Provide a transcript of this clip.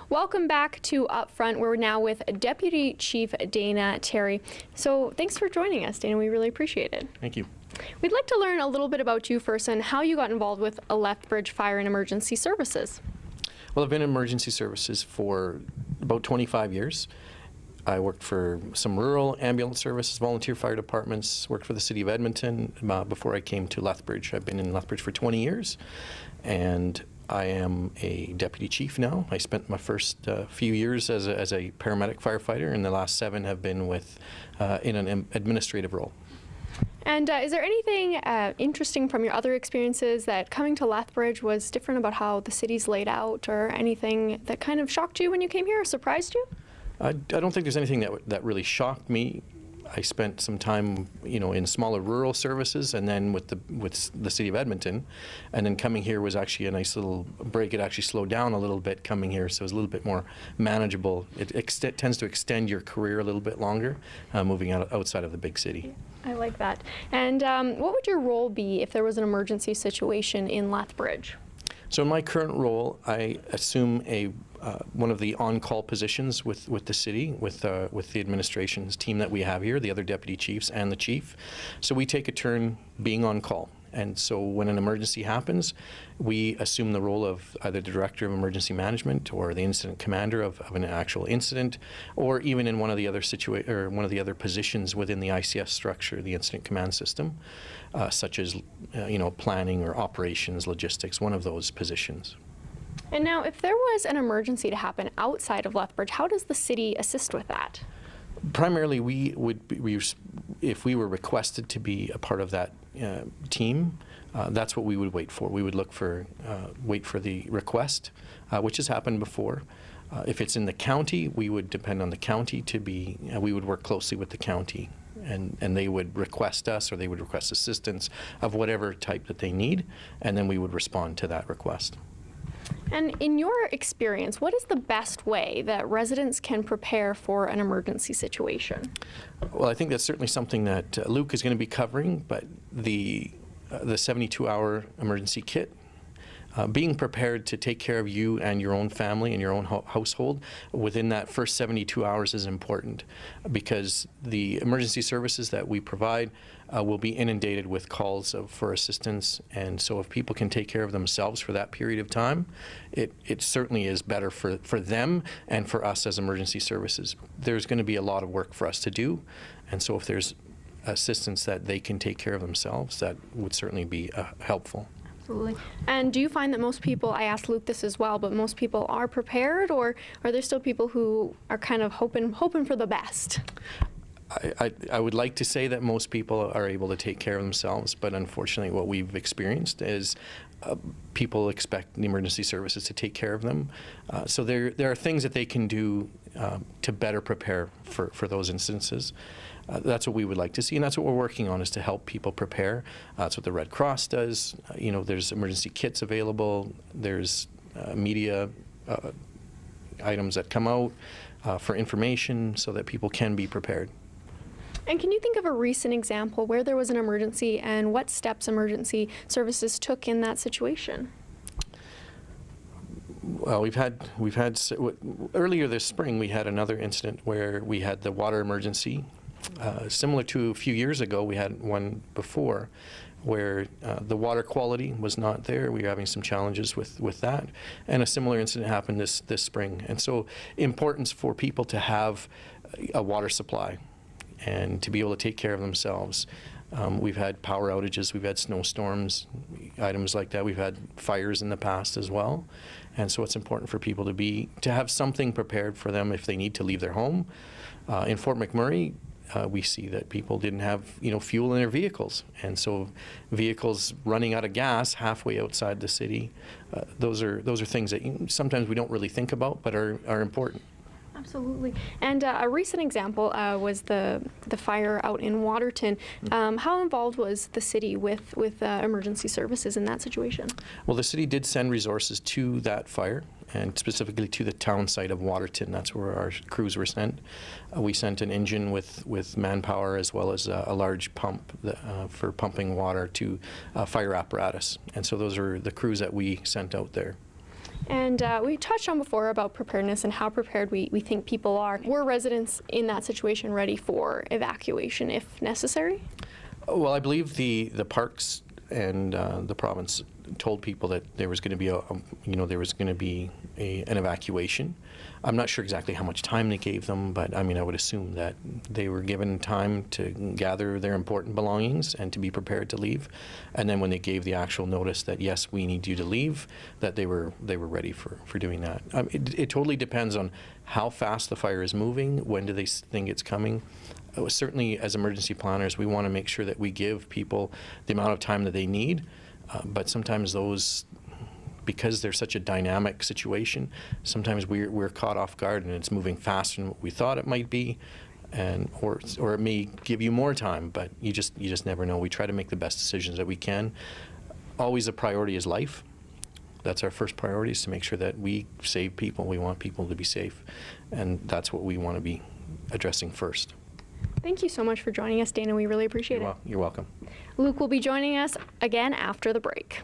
Welcome back to Upfront. We're now with Deputy Chief Dana Terry. So thanks for joining us, Dana. We really appreciate it. Thank you. We'd like to learn a little bit about you first and how you got involved with Lethbridge Fire and Emergency Services. Well, I've been in emergency services for about 25 years. I worked for some rural ambulance services, volunteer fire departments, worked for the City of Edmonton before I came to Lethbridge. I've been in Lethbridge for 20 years, and I am a deputy chief now. I spent my first few years as a paramedic firefighter, and the last 7 have been in an administrative role. And is there anything interesting from your other experiences that coming to Lethbridge was different about how the city's laid out, or anything that kind of shocked you when you came here or surprised you? I don't think there's anything that really shocked me. I spent some time, in smaller rural services, and then with the City of Edmonton, and then coming here was actually a nice little break. It actually slowed down a little bit coming here, so it was a little bit more manageable. It tends to extend your career a little bit longer, moving outside of the big city. I like that. And what would your role be if there was an emergency situation in Lethbridge? So in my current role, I assume one of the on-call positions with the city, with the administration's team that we have here, the other deputy chiefs and the chief. So we take a turn being on call. And so when an emergency happens, we assume the role of either the director of emergency management or the incident commander of an actual incident, or even in one of the other positions within the ICS structure, the incident command system, such as planning or operations, logistics, one of those positions. And now, if there was an emergency to happen outside of Lethbridge, how does the city assist with that? Primarily, if we were requested to be a part of that team, that's what we would wait for. We would wait for the request, which has happened before. If it's in the county, we would depend on the county we would work closely with the county, and they would request us, or they would request assistance of whatever type that they need, and then we would respond to that request. And in your experience, what is the best way that residents can prepare for an emergency situation? Well, I think that's certainly something that Luke is going to be covering, but the 72-hour emergency kit, being prepared to take care of you and your own family and your own household within that first 72 hours is important, because the emergency services that we provide will be inundated with calls for assistance, and so if people can take care of themselves for that period of time, it certainly is better for them and for us as emergency services. There's going to be a lot of work for us to do, and so if there's assistance that they can take care of themselves, that would certainly be helpful. Absolutely. And do you find that most people, I asked Luke this as well, but most people are prepared, or are there still people who are kind of hoping for the best? I would like to say that most people are able to take care of themselves, but unfortunately what we've experienced is people expect the emergency services to take care of them. So there are things that they can do to better prepare for those instances. That's what we would like to see, and that's what we're working on, is to help people prepare. That's what the Red Cross does. There's emergency kits available. There's media items that come out for information so that people can be prepared. And can you think of a recent example where there was an emergency and what steps emergency services took in that situation? Well, we've had earlier this spring we had another incident where we had the water emergency. Similar to a few years ago, we had one before where the water quality was not there. We were having some challenges with that, and a similar incident happened this spring. And so, importance for people to have a water supply and to be able to take care of themselves. We've had power outages, we've had snowstorms, items like that. We've had fires in the past as well, and so it's important for people to have something prepared for them if they need to leave their home. In Fort McMurray, we see that people didn't have fuel in their vehicles, and so vehicles running out of gas halfway outside the city, those are things that sometimes we don't really think about but are important. Absolutely. And a recent example was the fire out in Waterton. How involved was the city with emergency services in that situation? Well, the city did send resources to that fire, and specifically to the town site of Waterton. That's where our crews were sent. We sent an engine with manpower, as well as a large pump for pumping water to fire apparatus. And so those are the crews that we sent out there. And we touched on before about preparedness and how prepared we think people are. Were residents in that situation ready for evacuation if necessary? Well, I believe the parks and the province told people that there was going to be an evacuation. I'm not sure exactly how much time they gave them, but I mean, I would assume that they were given time to gather their important belongings and to be prepared to leave. And then when they gave the actual notice that yes, we need you to leave, that they were ready for doing that. It totally depends on how fast the fire is moving. When do they think it's coming? Certainly, as emergency planners, we want to make sure that we give people the amount of time that they need. But sometimes those, because they're such a dynamic situation, sometimes we're caught off guard and it's moving faster than what we thought it might be, and or it may give you more time, but you just never know. We try to make the best decisions that we can. Always a priority is life. That's our first priority, is to make sure that we save people. We want people to be safe, and that's what we want to be addressing first. Thank you so much for joining us, Dana. We really appreciate it. You're welcome. Luke will be joining us again after the break.